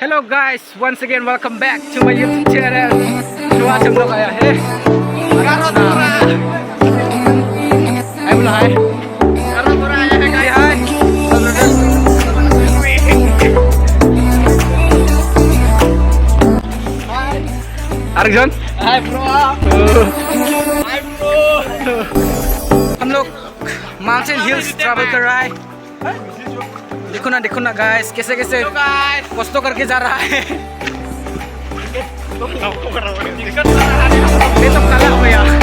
Hello guys, once again welcome back to my YouTube channel. Cuacem lo kayak Garot pura. Ayo mulai. Garot pura ya kayak hai. Arjun? Hai bro. Hai bro. हम लोग mountain hills travel कर रहा है। देखो ना guys कैसे कष्ट करके जा रहा है। ये तो काला हो गया।